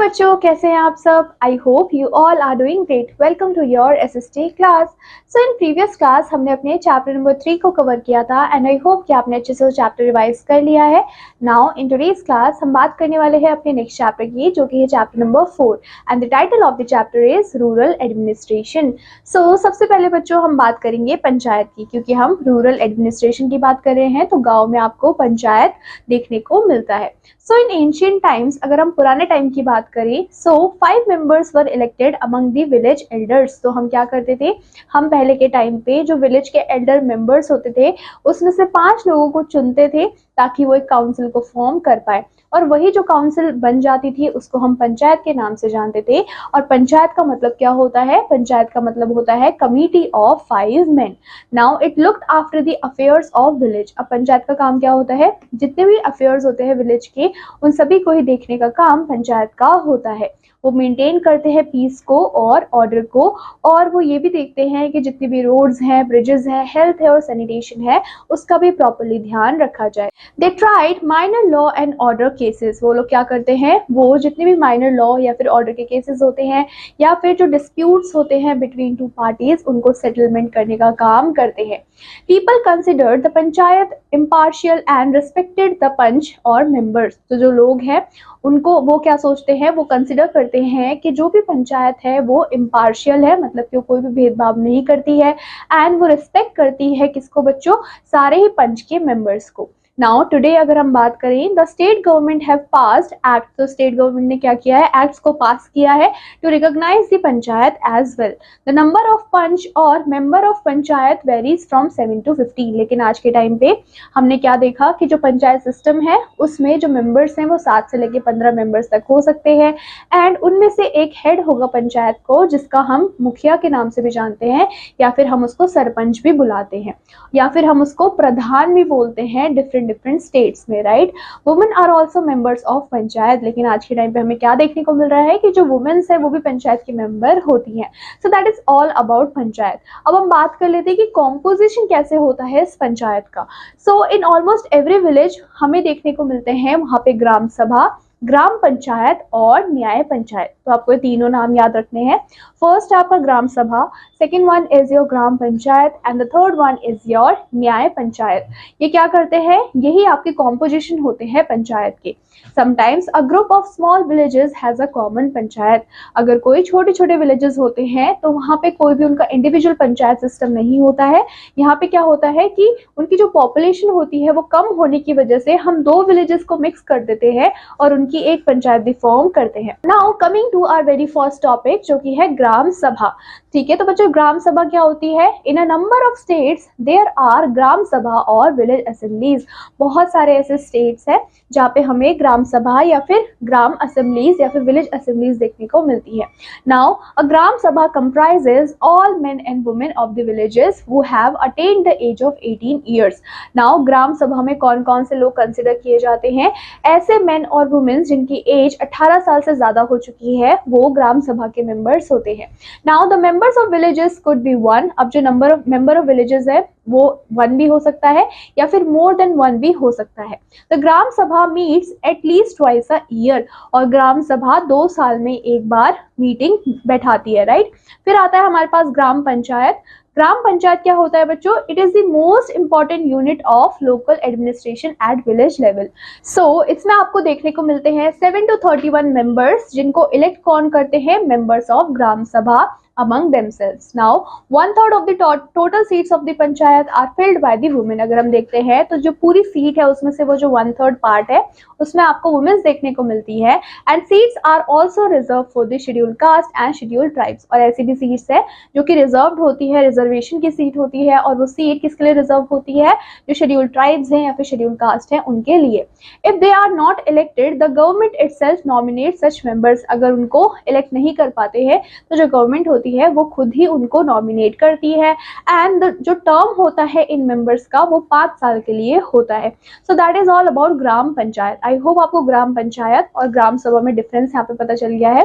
बच्चों, कैसे हैं आप सब? I hope you all are doing great. Welcome to your SST class. So in previous class हमने अपने चैप्टर नंबर 3 को कवर किया था एंड आई होप कि आपने अच्छे से वो चैप्टर रिवाइज कर लिया है। नाउ इन टुडेज क्लास हम बात करने वाले हैं अपने नेक्स्ट चैप्टर की, जो कि है chapter number 4 and the title of the chapter is rural administration. So सबसे पहले बच्चों हम बात करेंगे पंचायत की, क्योंकि हम रूरल एडमिनिस्ट्रेशन की बात कर रहे हैं तो गाँव में आपको पंचायत देखने को मिलता है। सो इन एंशियंट टाइम्स, अगर हम पुराने टाइम की बात करें, सो 5 members were elected among the village elders. तो हम क्या करते थे, हम पहले के टाइम पे जो विलेज के एल्डर मेंबर्स होते थे उसमें से 5 लोगों को चुनते थे ताकि वो एक काउंसिल को फॉर्म कर पाए, और वही जो काउंसिल बन जाती थी उसको हम पंचायत के नाम से जानते थे। और पंचायत का मतलब क्या होता है? पंचायत का मतलब होता है committee of 5 main. Now it looked after the affairs of village. अब पंचायत का काम क्या होता है? जितने भी अफेयर्स होते हैं विलेज के, उन सभी को ही देखने का काम पंचायत का होता है। वो मेंटेन करते हैं पीस को और ऑर्डर को, और वो ये भी देखते हैं कि जितनी भी रोड्स हैं, ब्रिजेस हैं, हेल्थ है और सैनिटेशन है, उसका भी प्रॉपर्ली ध्यान रखा जाए। They tried minor law and order cases. वो लोग क्या करते हैं, वो जितने भी माइनर लॉ या फिर ऑर्डर के केसेस होते हैं या फिर जो डिस्प्यूट्स होते हैं बिटवीन 2 पार्टीज, उनको सेटलमेंट करने का काम करते हैं। People considered the panchayat impartial and respected the panch और मेंबर्स। तो जो लोग हैं उनको वो क्या सोचते हैं, वो कंसिडर करते हैं कि जो भी पंचायत है वो इम्पार्शियल है, मतलब कि कोई भी भेदभाव नहीं करती है, एंड वो रिस्पेक्ट करती है किसको बच्चों? सारे ही पंच के मेंबर्स को। नाउ टुडे अगर हम बात करें, the state government have passed act. तो स्टेट गवर्नमेंट ने क्या किया है? एक्ट्स को पास किया है to recognise the panchayat as well. The number of panch और member of panchayat varies from 7 to 15। लेकिन आज के टाइम पे हमने क्या देखा कि जो पंचायत सिस्टम है उसमें जो मेंबर्स हैं वो 7 से लेकर 15 मेंबर्स तक हो सकते हैं, एंड उनमें से एक हेड होगा पंचायत को, जिसका हम मुखिया के नाम से भी जानते हैं, या फिर हम उसको सरपंच भी बुलाते हैं, या फिर हम उसको प्रधान भी बोलते हैं डिफरेंट स्टेट्स में, right. Women are also members of panchayat. लेकिन आज के टाइम पे हमें क्या देखने को मिल रहा है कि जो वुमेन्स है वो भी पंचायत की मेंबर होती हैं। सो that is all about panchayat. अब हम बात कर लेते हैं कि कॉम्पोजिशन कैसे होता है इस पंचायत का। सो इन ऑलमोस्ट एवरी विलेज हमें देखने को मिलते हैं वहां पे ग्राम सभा, ग्राम पंचायत और न्याय पंचायत। तो आपको ये तीनों नाम याद रखने हैं। फर्स्ट आपका ग्राम सभा, second one is your gram panchayat and the third one is your न्याय पंचायत। ये क्या करते हैं? यही आपके कॉम्पोजिशन होते हैं पंचायत के। Sometimes a group of small villages has a common panchayat. अगर कोई छोटे छोटे विलेजेस होते हैं तो वहाँ पे कोई भी उनका इंडिविजुअल पंचायत सिस्टम नहीं होता है। यहाँ पे क्या होता है कि उनकी जो पॉपुलेशन होती है वो कम होने की वजह से हम 2 विलेजेस को मिक्स कर देते हैं और उनकी एक पंचायत भी फॉर्म करते हैं। Now coming to our very first topic, जो कि है ग्राम सभा। ठीक है, तो बच्चों ग्राम सभा क्या होती है? In a number of states there are gram sabha और विलेज असेंबलीज। बहुत सारे ऐसे स्टेट्स हैं जहाँ पे हमें ग्राम सभा या फिर ग्राम असेंबलीज या फिर विलेज असेंबलीज देखने को मिलती है। Now a gram sabha comprises all men and women of the villages who have attend the age of 18 years. Now gram sabha में कौन कौन से लोग कंसिडर किए जाते हैं? ऐसे मेन और वुमेन जिनकी एज 18 साल से ज्यादा हो चुकी है, वो ग्राम सभा के मेंबर्स होते हैं। Now the members of villages could be 1। अब जो मेंबर ऑफ विलेजेस है वो 1 भी हो सकता है या फिर मोर देन 1 भी हो सकता है। द ग्राम सभा meets at least twice a year. और ग्राम सभा 2 साल में एक बार मीटिंग बैठाती है, राइट। फिर आता है हमारे पास ग्राम पंचायत। ग्राम पंचायत क्या होता है बच्चों? It is the most important unit of local administration at village level. So इसमें आपको देखने को मिलते हैं 7 to 31 मेंबर्स, जिनको इलेक्ट कौन करते हैं? मेंबर्स ऑफ ग्राम सभा among themselves. Now 1/3 of the total seats of the panchayat are filled by the women। अगर हम देखते हैं तो जो पूरी सीट है उसमें से वो जो 1/3 पार्ट है उसमें आपको वुमेन्स देखने को मिलती है। And seats are also reserve for the schedule caste and schedule tribes. और ऐसी भी सीट्स है जो कि रिजर्व होती है, रिजर्वेशन की सीट होती है, और वो सीट किसके लिए रिजर्व होती है? जो शेड्यूल ट्राइब्स हैं या फिर शेड्यूल कास्ट है उनके लिए। If they are not elected the government itself nominate such members. अगर उनको इलेक्ट नहीं कर पाते हैं तो जो गवर्नमेंट होती है वो खुद ही उनको नॉमिनेट करती है। एंड जो टर्म होता है इन मेंबर्स का वो 5 साल के लिए होता है। सो that is all about gram panchayat. I hope आपको ग्राम पंचायत और ग्राम सभा में डिफरेंस यहाँ पे पता चल गया है।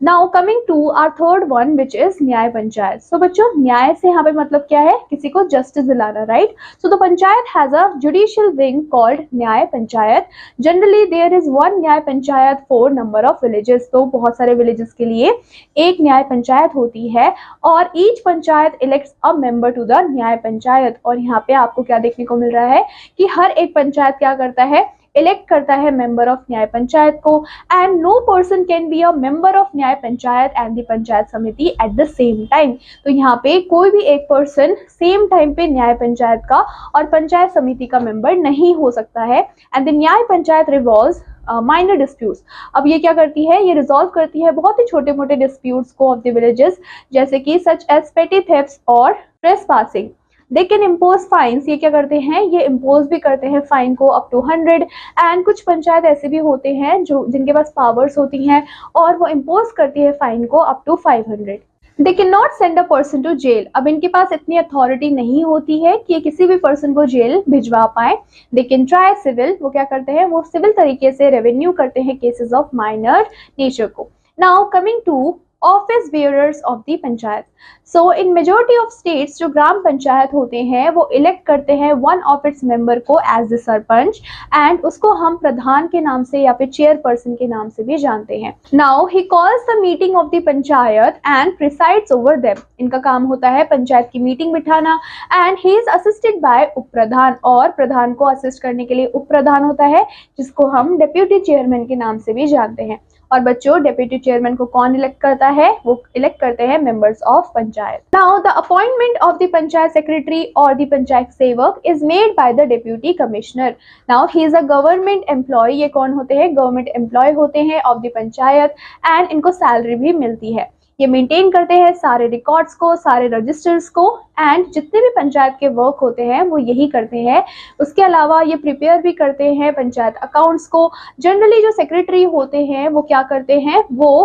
Now coming to our third one which is Nyaya Panchayat. सो बच्चों न्याय से यहाँ पे मतलब क्या है, किसी को जस्टिस दिलाना, right. So the panchayat has a judicial wing called nyaya panchayat. Generally there is one nyaya panchayat for number of villages. तो बहुत सारे विलेजेस के लिए एक न्याय पंचायत होती है और each panchayat elects a member to the Nyaya Panchayat. और यहाँ पे आपको क्या देखने को मिल रहा है कि हर एक पंचायत क्या करता है, इलेक्ट करता है मेंबर ऑफ न्याय पंचायत को। And no person can be a member of Nyaya Panchayat and the panchayat समिति एट द सेम टाइम। तो यहाँ पे कोई भी एक पर्सन सेम टाइम पे न्याय पंचायत का और पंचायत समिति का मेंबर नहीं हो सकता है। And the Nyaya panchayat revolves minor disputes. अब ये क्या करती है, ये रिजॉल्व करती है बहुत ही छोटे मोटे डिस्प्यूट्स को ऑफ द विलेजेस, जैसे कि सच एज पेटी थेफ्ट्स और trespassing. They can impose fines. ये क्या करते हैं, ये इम्पोज भी करते हैं फाइन को अप टू 100। एंड कुछ पंचायत ऐसे भी होते हैं जो जिनके पास पावर्स होती हैं और वो इम्पोज करती है फाइन को up to 500। They can not send a person to jail. अब इनके पास इतनी अथॉरिटी नहीं होती है कि ये किसी भी पर्सन को जेल भिजवा पाए। They can try civil. वो क्या करते हैं, वो सिविल तरीके से रेवेन्यू करते हैं केसेस ऑफ माइनर नेचर को। Now coming to office bearers of the panchayat. So in majority of states जो ग्राम पंचायत होते हैं वो इलेक्ट करते हैं वन ऑफ इट्स मेंबर को एज द सरपंच, एंड उसको हम प्रधान के नाम से या फिर चेयरपर्सन के नाम से भी जानते हैं। Now he calls the meeting of the panchayat and presides over them. इनका काम होता है पंचायत की मीटिंग बिठाना। And he is assisted by उप प्रधान, और प्रधान को असिस्ट करने के लिए उप प्रधान होता है जिसको हम डेप्यूटी चेयरमैन के नाम से भी जानते हैं। और बच्चों डेप्यूटी चेयरमैन को कौन इलेक्ट करता है, वो इलेक्ट करते हैं members of panchayat. Now the appointment of the panchayat secretary और the panchayat sevak is made by the deputy commissioner. Now he is a government employ. ये कौन होते हैं, गवर्नमेंट एम्प्लॉय होते हैं ऑफ द पंचायत, एंड इनको सैलरी भी मिलती है। ये मेंटेन करते हैं सारे रिकॉर्ड्स को, सारे रजिस्टर्स को, एंड जितने भी पंचायत के वर्क होते हैं वो यही करते हैं। उसके अलावा ये प्रिपेयर भी करते हैं पंचायत अकाउंट्स को। जनरली जो सेक्रेटरी होते हैं वो क्या करते हैं, वो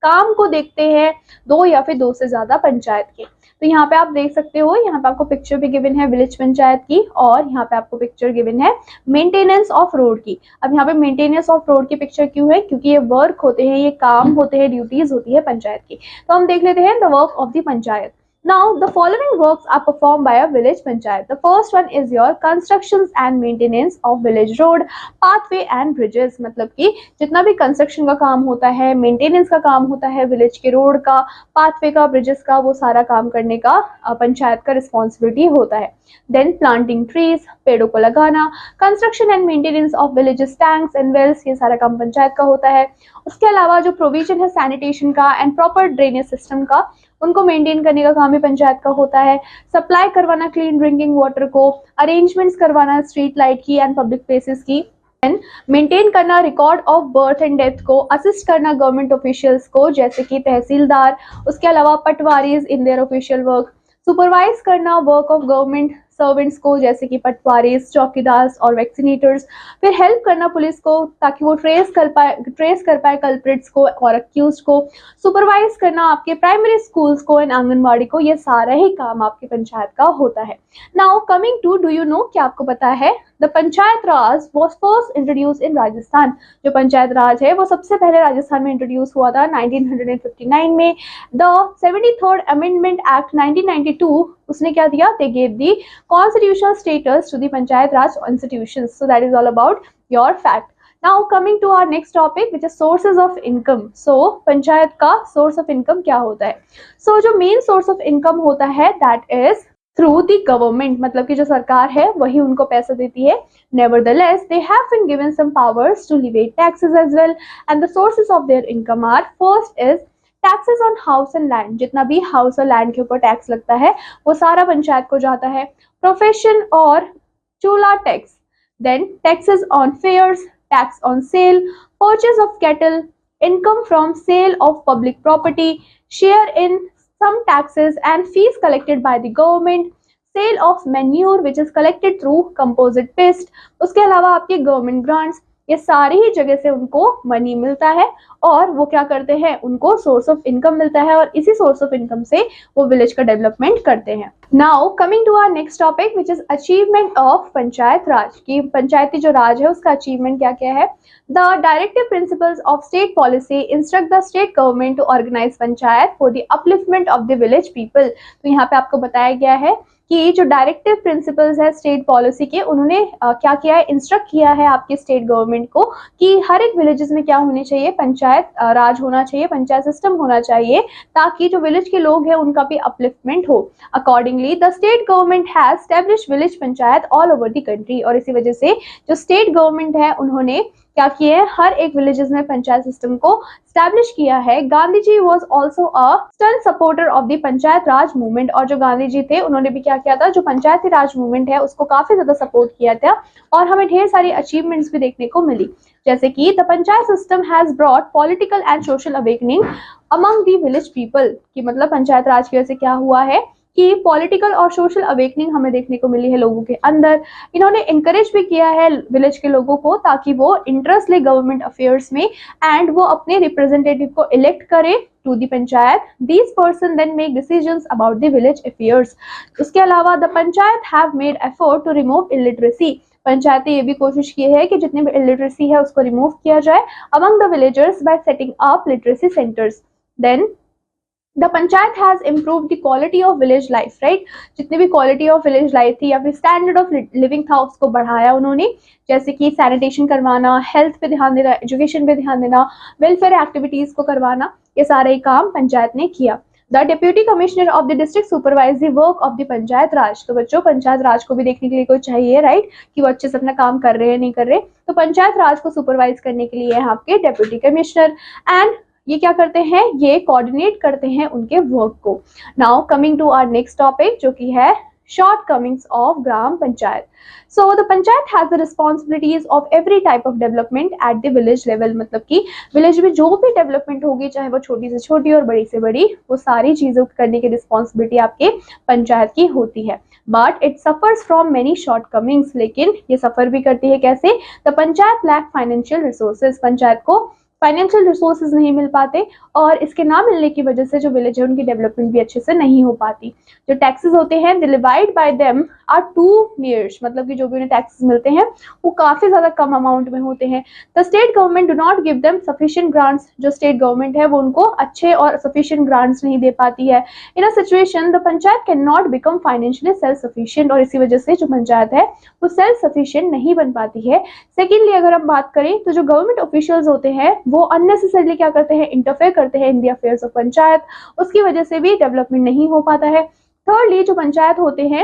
काम को देखते हैं दो या फिर दो से ज्यादा पंचायत के। तो यहाँ पे आप देख सकते हो, यहाँ पे आपको पिक्चर भी गिवन है विलेज पंचायत की, और यहाँ पे आपको पिक्चर गिवन है मेंटेनेंस ऑफ रोड की। अब यहाँ पे मेंटेनेंस ऑफ रोड की पिक्चर क्यों है, क्योंकि ये वर्क होते हैं, ये काम होते हैं, ड्यूटीज होती है पंचायत की। तो हम देख लेते हैं the work of the panchayat. Now the following works are performed by a village panchayat. The first one is your constructions and maintenance of village road, pathway and bridges. मतलब कि जितना भी कंस्ट्रक्शन का काम होता है, मेंटेनेंस का काम होता है, विलेज के रोड का, पाथवे का, ब्रिजेस का, वो सारा काम करने का पंचायत का रिस्पॉन्सिबिलिटी होता है। देन प्लांटिंग ट्रीज, पेड़ों को लगाना, construction and maintenance of villages tanks and wells, ये सारा काम पंचायत का होता है। उसके अलावा जो प्रोविजन है सैनिटेशन का एंड प्रॉपर ड्रेनेज सिस्टम का, उनको मेंटेन करने का काम भी पंचायत का होता है। सप्लाई करवाना क्लीन ड्रिंकिंग वाटर को, अरेंजमेंट्स करवाना स्ट्रीट लाइट की एंड पब्लिक प्लेसेस की, मेंटेन करना record of birth and death को, असिस्ट करना गवर्नमेंट ऑफिशियल्स को जैसे कि तहसीलदार, उसके अलावा patwaris in their official work, supervise करना वर्क ऑफ गवर्नमेंट सर्वेंट्स को जैसे कि पटवारीज, चौकीदार और वैक्सीनेटर्स, फिर हेल्प करना पुलिस को ताकि वो ट्रेस कर पाए कल्प्रिट्स को और अक्यूज्ड को, सुपरवाइज करना आपके प्राइमरी स्कूल्स को एंड आंगनबाड़ी को, ये सारा ही काम आपके पंचायत का होता है। Now coming to, do you know, क्या आपको पता है, the panchayat raj was first introduce in Rajasthan. जो पंचायत राज है वो सबसे पहले राजस्थान में इंट्रोड्यूस हुआ था 1959 में। द 73rd अमेंडमेंट एक्ट 1992, उसने क्या दिया, they gave the constitutional status to the panchayat raj institutions. So that is all about your fact. Now coming to our next topic which is sources of income. So panchayat का source of income क्या होता है। सो जो main source of income होता है that is through the government, मतलब कि जो सरकार है वही उनको पैसा देती है। Nevertheless, they have been given some powers to levy taxes as well, and the sources of their income are, first is taxes on house and land. जितना भी हाउस और लैंड के ऊपर टैक्स लगता है वो सारा पंचायत को जाता है। प्रोफेशन और chulha tax, then taxes on fairs, tax on sale, purchase of cattle, income from sale of public property, share in some taxes and fees collected by the government, sale of manure which is collected through composite paste, उसके अलावा आपके government grants, ये सारी ही जगह से उनको money मिलता है और वो क्या करते हैं, उनको सोर्स ऑफ इनकम मिलता है और इसी सोर्स ऑफ इनकम से वो विलेज का डेवलपमेंट करते हैं। Now coming to our next topic which is achievement of panchayat raj, की पंचायती जो राज है उसका अचीवमेंट क्या क्या है। The directive principles of state policy instruct the state government to organize panchayat for the upliftment of the village people। तो यहाँ पे आपको बताया गया है कि जो डायरेक्टिव प्रिंसिपल्स है स्टेट पॉलिसी के, उन्होंने क्या किया है, इंस्ट्रक्ट किया है आपके स्टेट गवर्नमेंट को कि हर एक विलेजेस में क्या होनी चाहिए, पंचायत राज होना चाहिए, पंचायत सिस्टम होना चाहिए, ताकि जो विलेज के लोग हैं उनका भी अपलिफ्टमेंट हो। Accordingly the state government has establish village panchayat all over the country. और इसी वजह से जो स्टेट गवर्नमेंट है उन्होंने क्या किए हैं, हर एक विलेजेस में पंचायत सिस्टम को स्टैब्लिश किया है। Gandhi ji was also a stern supporter of the panchayat raj movement. और जो गांधी जी थे उन्होंने भी क्या किया था, जो पंचायती राज मूवमेंट है उसको काफी ज्यादा सपोर्ट किया था और हमें ढेर सारी अचीवमेंट्स भी देखने को मिली, जैसे कि the panchayat system has brought political and social awakening among the village people. कि मतलब पंचायत राज की वजह से क्या हुआ है कि पॉलिटिकल और सोशल अवेकनिंग हमें देखने को मिली है लोगों के अंदर। इन्होंने इनकरेज भी किया है विलेज के लोगों को ताकि वो इंटरेस्ट ले गवर्नमेंट अफेयर्स में एंड वो अपने रिप्रेजेंटेटिव को इलेक्ट करे to the panchayat. These person then make decisions about the village affairs. उसके अलावा the panchayat have made effort to remove illiteracy. पंचायतें ये भी कोशिश की है कि जितनी भी इलिटरेसी है उसको रिमूव किया जाए among the villagers by setting up literacy centres. Then the panchayat has improve the quality of village life, right. जितनी भी क्वालिटी ऑफ विलेज लाइफ थी या फिर स्टैंडर्ड ऑफ लिविंग था उसको बढ़ाया उन्होंने, जैसे कि सैनिटेशन करवाना, हेल्थ पे ध्यान देना, एजुकेशन पे ध्यान देना, वेलफेयर एक्टिविटीज को करवाना, ये सारे काम पंचायत ने किया। The deputy commissioner of the district supervise the work of the panchayat raj. तो बच्चों पंचायत राज को भी देखने के लिए कोई चाहिए, राइट, कि वो अच्छे से अपना काम कर रहे हैं नहीं कर रहे। तो पंचायत राज को सुपरवाइज करने के लिए है आपके डिप्यूटी कमिश्नर एंड ये क्या करते हैं, ये कोऑर्डिनेट करते हैं उनके वर्क को। Now coming to our next topic जो कि है shortcomings of gram panchayat. So the panchayat has the responsibilities of every type of development at the village level। मतलब कि विलेज में जो भी डेवलपमेंट होगी चाहे वो छोटी से छोटी और बड़ी से बड़ी, वो सारी चीजों करने की रिस्पॉन्सिबिलिटी आपके पंचायत की होती है। But it suffers from many shortcomings. लेकिन ये सफर भी करती है कैसे, the panchayat lack financial resources. Panchayat को फाइनेंशियल रिसोर्सेज नहीं मिल पाते और इसके ना मिलने की वजह से जो विलेज है उनकी डेवलपमेंट भी अच्छे से नहीं हो पाती। जो टैक्सेस होते हैं they divide by them are too मेयर्स। मतलब कि जो भी उन्हें टैक्सेस मिलते हैं वो काफी ज्यादा कम अमाउंट में होते हैं। The state government do not give them sufficient grants. जो स्टेट गवर्नमेंट है वो उनको अच्छे और सफिशिएंट ग्रांट्स नहीं दे पाती है। In a situation the panchayat can not become financially self sufficient. और इसी वजह से जो पंचायत है वो सेल्फ सफिशिएंट नहीं बन पाती है। सेकेंडली अगर हम बात करें तो जो गवर्नमेंट ऑफिशियल्स होते हैं वो अननेसेसरली क्या करते हैं, इंटरफेयर करते हैं इन द अफेयर्स ऑफ पंचायत। उसकी वजह से भी डेवलपमेंट नहीं हो पाता है। थर्डली जो पंचायत होते हैं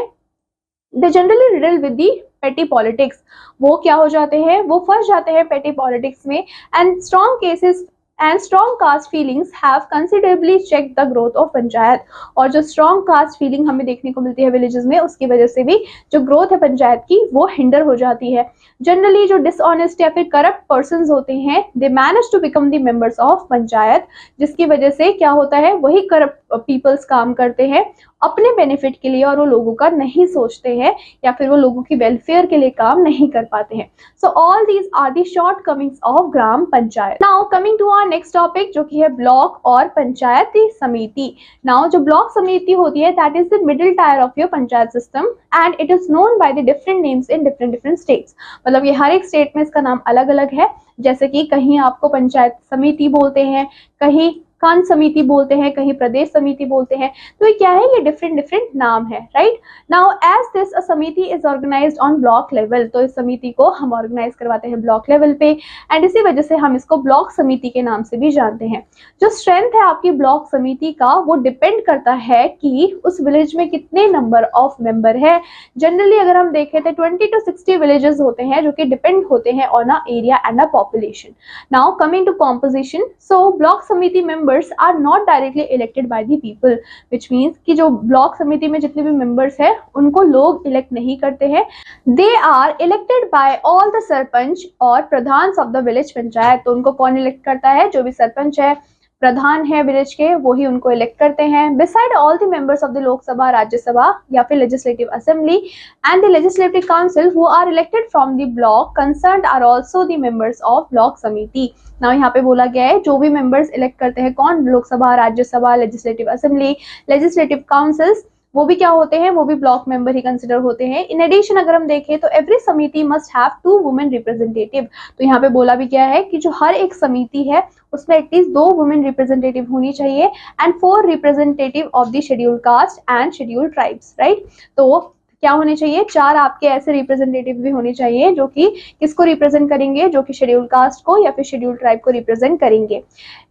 they generally riddle with the पेटी पॉलिटिक्स। वो क्या हो जाते हैं, वो फंस जाते हैं पेटी पॉलिटिक्स में and strong cases and strong caste feelings have considerably check the growth of panchayat. और जो स्ट्रॉन्ग कास्ट फीलिंग हमें देखने को मिलती है विलेजेस में उसकी वजह से भी जो ग्रोथ है पंचायत की वो हिंडर हो जाती है। जनरली जो डिसऑनेस्ट या फिर करप्ट पर्संस होते हैं they manage to become the members of panchayat, जिसकी वजह से क्या होता है वही करप्ट पीपल्स काम करते हैं अपने बेनिफिट के लिए और वो लोगों का नहीं सोचते हैं या फिर वो लोगों की वेलफेयर के लिए काम नहीं कर पाते हैं। So all these are the shortcomings of gram panchayat. Now coming to our next topic जो कि है ब्लॉक और पंचायती समिति। नाउ जो ब्लॉक समिति होती है that is the middle tyre of your panchayat system and it is known by the different names in different different states. मतलब ये हर एक स्टेट में इसका नाम अलग अलग है, जैसे कि कहीं आपको पंचायत समिति बोलते हैं, कहीं खंड समिति बोलते हैं, कहीं प्रदेश समिति बोलते हैं। तो ये क्या है, ये डिफरेंट डिफरेंट नाम है, right. Now as this a samiti is organised on block level. तो इस समिति को हम ऑर्गेनाइज करवाते हैं ब्लॉक लेवल पे एंड इसी वजह से हम इसको ब्लॉक समिति के नाम से भी जानते हैं। जो स्ट्रेंथ है आपकी ब्लॉक समिति का वो डिपेंड करता है कि उस विलेज में कितने नंबर ऑफ मेंबर है। जनरली अगर हम देखें तो 20 to 60 विलेजेस होते हैं जो कि डिपेंड होते हैं on a area and a population. Now coming to composition, so block samiti members are not directly elected by the people, which means कि जो ब्लॉक समिति में जितने भी मेंबर्स हैं उनको लोग इलेक्ट नहीं करते हैं। They are elected by all the sarpanch और प्रधान ऑफ द विलेज पंचायत। तो उनको कौन इलेक्ट करता है, जो भी सरपंच है, प्रधान है विलेज के, वो ही उनको इलेक्ट करते हैं। Beside all the members of the Lok Sabha, Rajya Sabha या फिर legislative assembly and the legislative council who are elected from the block concerned are also the members of block samiti. Now यहाँ पे बोला गया है जो भी मेंबर्स इलेक्ट करते हैं, कौन, Lok Sabha, Rajya Sabha, legislative assembly, legislative councils, वो भी क्या होते हैं, वो भी ब्लॉक मेंबर ही कंसिडर होते हैं। इन एडिशन अगर हम देखें तो एवरी समिति मस्ट हैव 2 वुमेन रिप्रेजेंटेटिव। तो यहाँ पे बोला भी क्या है कि जो हर एक समिति है उसमें एटलीस्ट 2 वुमेन रिप्रेजेंटेटिव होनी चाहिए and 4 representative of the scheduled caste and scheduled tribes, right. तो क्या होने चाहिए, 4 आपके ऐसे रिप्रेजेंटेटिव भी होने चाहिए जो कि किसको रिप्रेजेंट करेंगे, जो कि शेड्यूल्ड कास्ट को या फिर शेड्यूल्ड ट्राइब को रिप्रेजेंट करेंगे।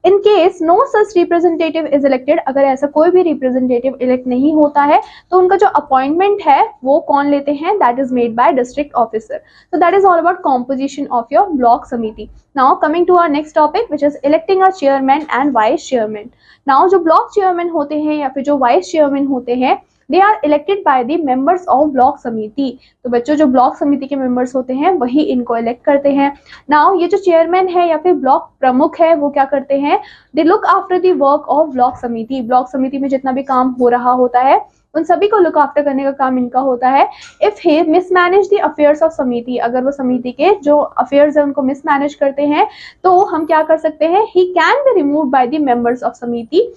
In case no such representative is elected, अगर ऐसा कोई भी रिप्रेजेंटेटिव इलेक्ट नहीं होता है तो उनका जो अपॉइंटमेंट है वो कौन लेते हैं, that is made bye district officer. So that is all about composition of your block committee. Now coming to our next topic which is electing a chairman and vice chairman. Now जो block chairman होते हैं या फिर जो vice chairman होते हैं they are elected by the members of block समिति। तो बच्चों जो ब्लॉक समिति के मेंबर्स होते हैं वही इनको इलेक्ट करते हैं। नाउ ये जो चेयरमैन है या फिर ब्लॉक प्रमुख है वो क्या करते हैं, they look after the work of block समिति। ब्लॉक समिति में जितना भी काम हो रहा होता है उन सभी को लुक आफ्टर करने का काम इनका होता है। If he mismanage the affairs of समिति, अगर वो समिति के जो अफेयर्स है उनको मिसमैनेज करते हैं तो हम क्या कर सकते हैं, he can be remove by the members of समिति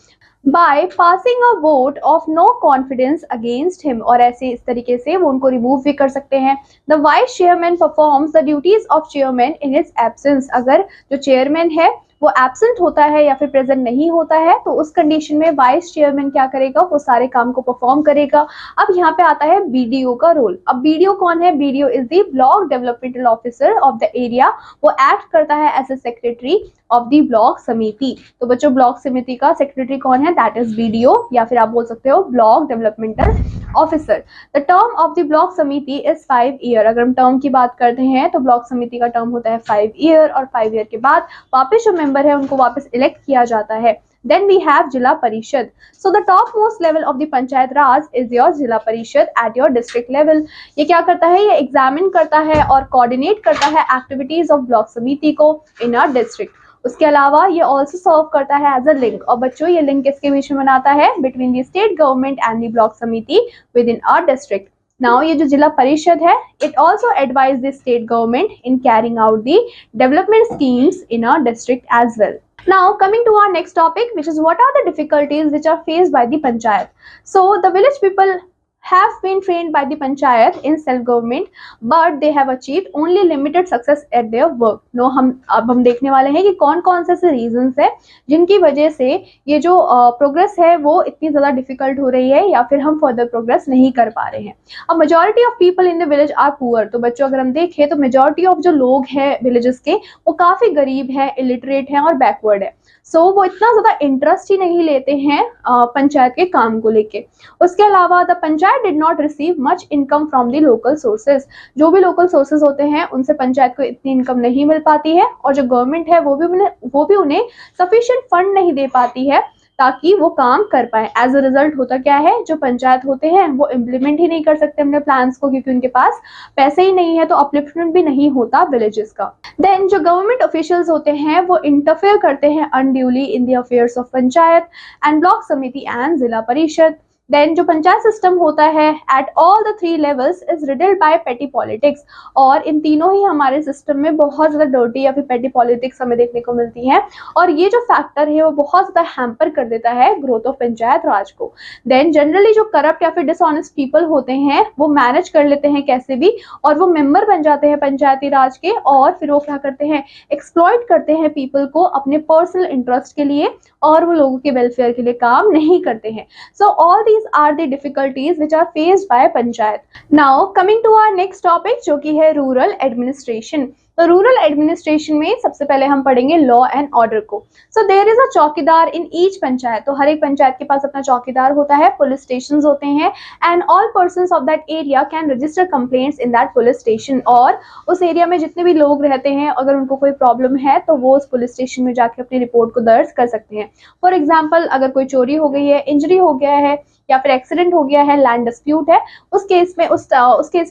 by passing a vote of no confidence against him, और ऐसे इस तरीके से वो उनको रिमूव भी कर सकते हैं। The vice chairman performs the duties of chairman in his absence, अगर जो चेयरमैन है वो एब्सेंट होता है या फिर प्रेजेंट नहीं होता है तो उस कंडीशन में वाइस चेयरमैन क्या करेगा, वो सारे काम को परफॉर्म करेगा। अब यहाँ पे आता है बीडीओ का रोल। अब बीडीओ कौन है, BDO is the block developmental officer of the area. वो एक्ट करता है as a secretary of the block samiti. तो बच्चों ब्लॉक समिति का सेक्रेटरी कौन है, दैट इज बीडीओ या फिर आप बोल सकते हो block developmental officer. The term of the block समिति इज 5 ईयर। अगर हम टर्म की बात करते हैं तो ब्लॉक समिति का टर्म होता है 5 ईयर और 5 ईयर के बाद वापस जो मेंबर है उनको वापस इलेक्ट किया जाता है। Then we have जिला परिषद. So the topmost level of the panchayat Raj is your जिला परिषद at your district level. ये क्या करता है, ये एग्जामिन करता है और कोऑर्डिनेट करता है एक्टिविटीज ऑफ ब्लॉक समिति को इन आवर डिस्ट्रिक्ट। उसके अलावा ये ऑल्सो सर्व करता है एज अ लिंक। और बच्चों ये लिंक किसके बीच में बनाता है, between the state government and the block samiti within our district. Now ये जो जिला परिषद है it also advise the state government in carrying out the development schemes in our district as well. Now coming to our next topic, which is what are the difficulties which are faced by the panchayat. So the village people have been trained by the panchayat in self government but they have achieved only limited success at their work. No, हम देखने वाले हैं कि कौन कौन से reasons है जिनकी वजह से ये जो प्रोग्रेस है वो इतनी ज्यादा डिफिकल्ट हो रही है या फिर हम फर्दर प्रोग्रेस नहीं कर पा रहे हैं। अब majority of people in the village are poor. तो बच्चों अगर हम देखें तो मेजॉरिटी ऑफ जो लोग हैं विलेजेस के वो काफी गरीब है, इलिटरेट है और बैकवर्ड है। सो वो इतना ज्यादा इंटरेस्ट ही नहीं लेते हैं पंचायत के काम को लेके। उसके अलावा the panchayat did not receive much income from the local sources. जो भी लोकल सोर्सेज होते हैं उनसे पंचायत को इतनी इनकम नहीं मिल पाती है और जो गवर्नमेंट है वो भी उन्हें सफिशिएंट फंड नहीं दे पाती है ताकि वो काम कर पाए। एज अ रिजल्ट होता क्या है, जो पंचायत होते हैं वो इम्प्लीमेंट ही नहीं कर सकते अपने प्लान्स को क्योंकि उनके पास पैसे ही नहीं है, तो अपलिफ्टमेंट भी नहीं होता विलेजेस का। देन जो गवर्नमेंट ऑफिशियल्स होते हैं वो इंटरफेयर करते हैं unduly in the affairs of panchayat and block samiti and zila parishad. Then जो पंचायत सिस्टम होता है at all the 3 levels is riddled by petty politics. और इन तीनों ही हमारे सिस्टम में बहुत ज्यादा डर्टी या फिर पेटी पॉलिटिक्स हमें देखने को मिलती है और ये जो फैक्टर है वो बहुत ज्यादा हैम्पर कर देता है ग्रोथ ऑफ पंचायत राज को। देन जनरली जो करप्ट या फिर डिसऑनेस्ट पीपल होते हैं वो मैनेज कर लेते हैं कैसे भी और वो मेंबर बन जाते हैं पंचायती राज के और फिर वो क्या करते हैं, एक्सप्लॉइट करते हैं पीपल को अपने पर्सनल इंटरेस्ट के लिए और वो लोगों के वेलफेयर के लिए काम नहीं करते हैं। So all these are the difficulties which are faced by panchayat. Now coming to our next topic जो कि है रूरल एडमिनिस्ट्रेशन। तो रूरल एडमिनिस्ट्रेशन में सबसे पहले हम पढ़ेंगे लॉ एंड ऑर्डर को। सो देयर इज अ चौकीदार इन ईच पंचायत। तो हर एक पंचायत के पास अपना चौकीदार होता है, पुलिस स्टेशन होते हैं and all persons of that area can register complaints in that police station. और उस एरिया में जितने भी लोग रहते हैं अगर उनको कोई प्रॉब्लम है तो वो उस पुलिस स्टेशन में जाके अपनी रिपोर्ट को दर्ज कर सकते हैं। फॉर एग्जाम्पल अगर कोई चोरी हो गई है, इंजरी हो गया है या फिर एक्सीडेंट हो गया है, लैंड डिस्प्यूट है, उस केस में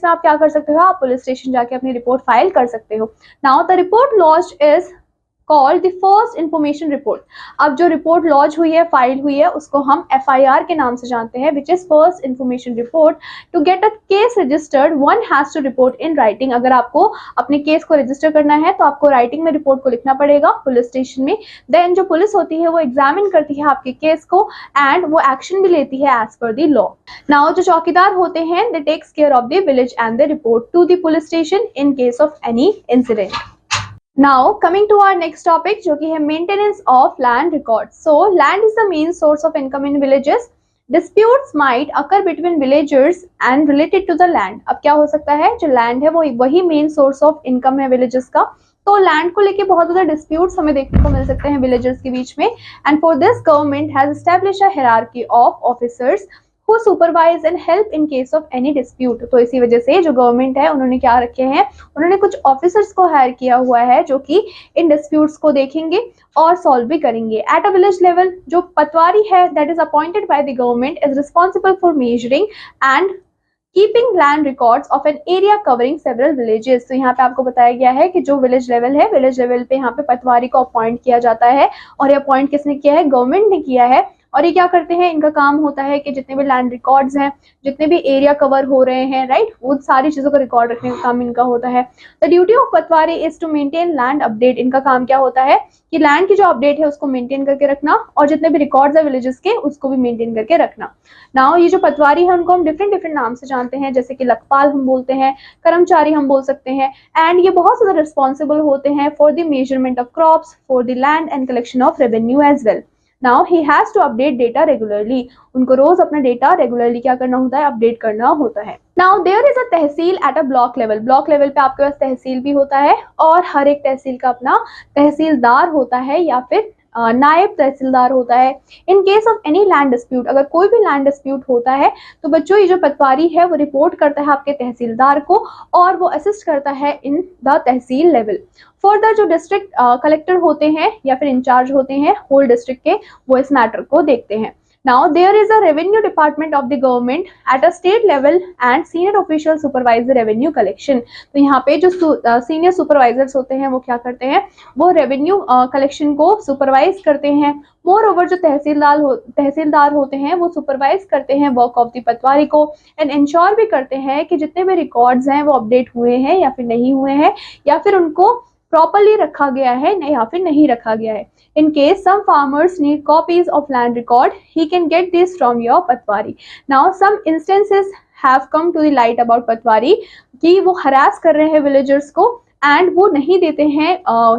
आप क्या कर सकते हो, आप पुलिस स्टेशन जाके अपनी रिपोर्ट फाइल कर सकते हो। Now the report launched is called the first information report. अब जो रिपोर्ट लॉन्च हुई है, फाइल हुई है, उसको हम FIR के नाम से जानते हैं, which is first information report. To get a case registered one has to report in writing. अगर आपको अपने केस को रजिस्टर करना है तो आपको राइटिंग में रिपोर्ट को लिखना पड़ेगा पुलिस स्टेशन में। देन जो पुलिस होती है वो एग्जामिन करती है आपके केस को एंड वो एक्शन भी लेती है as per the law. Now जो चौकीदार होते हैं they takes care of the village and they report to the police station in case of any incident. Now coming to our next topic जो कि है maintenance of land records. So land is the main source of income in villages. Disputes might occur between villagers and related to the land. अब क्या हो सकता है, जो land है वो वही main source of income है villages का, तो लैंड को लेके बहुत ज्यादा डिस्प्यूट्स हमें देखने को मिल सकते हैं विलेजर्स के बीच में। And for this government has established a hierarchy of officers who supervise and help in case of any dispute। तो इसी वजह से जो गवर्नमेंट है उन्होंने क्या रखे हैं, उन्होंने कुछ ऑफिसर्स को हायर किया हुआ है जो कि इन डिस्प्यूट्स को देखेंगे और सॉल्व भी करेंगे। एट अ विलेज लेवल जो पटवारी है that is appointed by the government is responsible for measuring and keeping land records of an area covering several villages. तो यहाँ पे आपको बताया गया है कि जो विलेज लेवल है, विलेज लेवल पे यहाँ पे पटवारी को अपॉइंट किया जाता है, और ये अपॉइंट किसने किया है, गवर्नमेंट ने किया है। और ये क्या करते हैं, इनका काम होता है कि जितने भी लैंड रिकॉर्ड्स हैं, जितने भी एरिया कवर हो रहे हैं, राइट, वो सारी चीजों का रिकॉर्ड रखने का काम इनका होता है। The duty of patwari is to maintain land update. इनका काम क्या होता है कि लैंड की जो अपडेट है उसको मेंटेन करके रखना, और जितने भी रिकॉर्ड्स है विलेजेस के उसको भी मेंटेन करके रखना। नाउ ये जो पटवारी है उनको हम डिफरेंट नाम से जानते हैं, जैसे कि लखपाल हम बोलते हैं, कर्मचारी हम बोल सकते हैं, एंड ये बहुत ज्यादा रिस्पॉन्सिबल होते हैं for the measurement of crops, for the land and collection of revenue as well. Now he has to update data regularly. उनको रोज अपना डेटा रेगुलरली क्या करना होता है, अपडेट करना होता है। Now there is a tehsil at a block level. Block level पे आपके पास तहसील भी होता है, और हर एक तहसील का अपना तहसीलदार होता है या फिर नायब तहसीलदार होता है। इन case of any land dispute, अगर कोई भी लैंड डिस्प्यूट होता है तो बच्चों ये जो पटवारी है वो रिपोर्ट करता है आपके तहसीलदार को, और वो असिस्ट करता है in the tehsil level. Further जो डिस्ट्रिक्ट कलेक्टर होते हैं या फिर इंचार्ज होते हैं होल डिस्ट्रिक्ट के, वो इस मैटर को देखते हैं। Now there is a revenue department of the government at a state level and senior officials supervise the revenue collection। तो यहाँ पे जो सीनियर सुपरवाइजर्स होते हैं वो क्या करते हैं, वो रेवेन्यू कलेक्शन को सुपरवाइज करते हैं। मोर ओवर जो तहसीलदार होते हैं वो सुपरवाइज करते हैं वर्क ऑफ द पटवारी को, एंड इंश्योर भी करते हैं कि जितने भी रिकॉर्ड्स हैं वो अपडेट हुए हैं या फिर नहीं हुए हैं, या फिर उनको प्रॉपरली रखा गया है या फिर नहीं रखा गया है। In case some farmers need copies of land record, he can get this from your patwari. Now some instances have come to the light about patwari कि वो हरास कर रहे हैं विलेजर्स को एंड वो नहीं देते हैं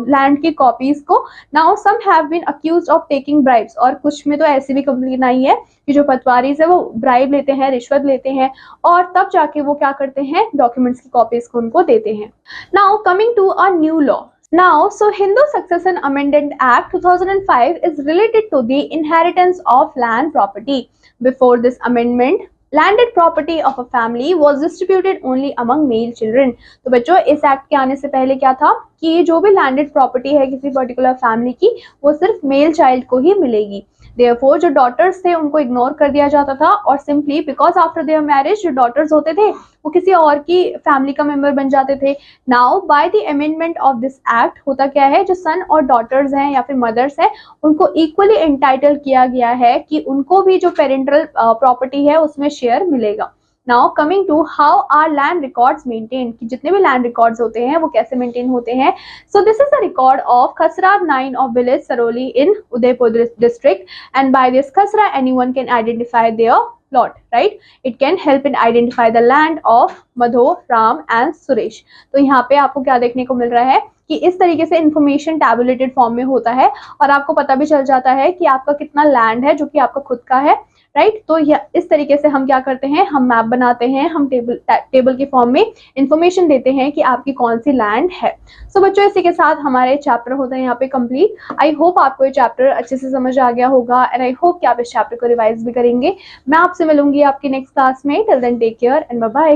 लैंड की कॉपीज को। Now some have been accused of taking bribes, और कुछ में तो ऐसी भी कंप्लेन आई है कि जो पटवारी है वो ब्राइब लेते हैं, रिश्वत लेते हैं, और तब जाके वो क्या करते हैं, डॉक्यूमेंट्स की कॉपीज को उनको देते हैं। Now coming to a new law. Now, so Hindu Succession Amendment Act 2005 is related to the inheritance of land property. Before this amendment, landed property of a family was distributed only among male children। तो बच्चों इस act के आने से पहले क्या था कि जो भी लैंडेड प्रॉपर्टी है किसी पर्टिकुलर फैमिली की, वो सिर्फ मेल चाइल्ड को ही मिलेगी। Therefore, जो डॉटर्स थे उनको इग्नोर कर दिया जाता था, और simply because after their marriage जो डॉटर्स होते थे वो किसी और की फैमिली का मेंबर बन जाते थे। Now by the amendment of this act होता क्या है, जो सन और डॉटर्स हैं या फिर मदर्स हैं उनको इक्वली एंटाइटल किया गया है कि उनको भी जो पेरेंटल प्रॉपर्टी है उसमें शेयर मिलेगा। Now coming to how are land records maintain, कि जितने भी लैंड रिकॉर्ड्स होते हैं वो कैसे मेंटेन होते हैं। So this is the record of khasra 9 of village Saroli in Udaipur district, and by this khasra anyone can identify their plot, right? It can help in identify the land of Madho, Ram and Suresh। तो यहाँ पे आपको क्या देखने को मिल रहा है कि इस तरीके से इंफॉर्मेशन टैबुलेटेड फॉर्म में होता है, और आपको पता भी चल जाता है कि आपका कितना लैंड है जो कि आपका खुद का है, राइट। तो इस तरीके से हम क्या करते हैं, हम मैप बनाते हैं, हम टेबल के फॉर्म में इंफॉर्मेशन देते हैं कि आपकी कौन सी लैंड है। सो बच्चों इसी के साथ हमारे चैप्टर होता है यहाँ पे कंप्लीट। आई होप आपको ये चैप्टर अच्छे से समझ आ गया होगा, एंड आई होप कि आप इस चैप्टर को रिवाइज भी करेंगे। मैं आपसे मिलूंगी आपकी नेक्स्ट क्लास में। Till then take care and bye bye.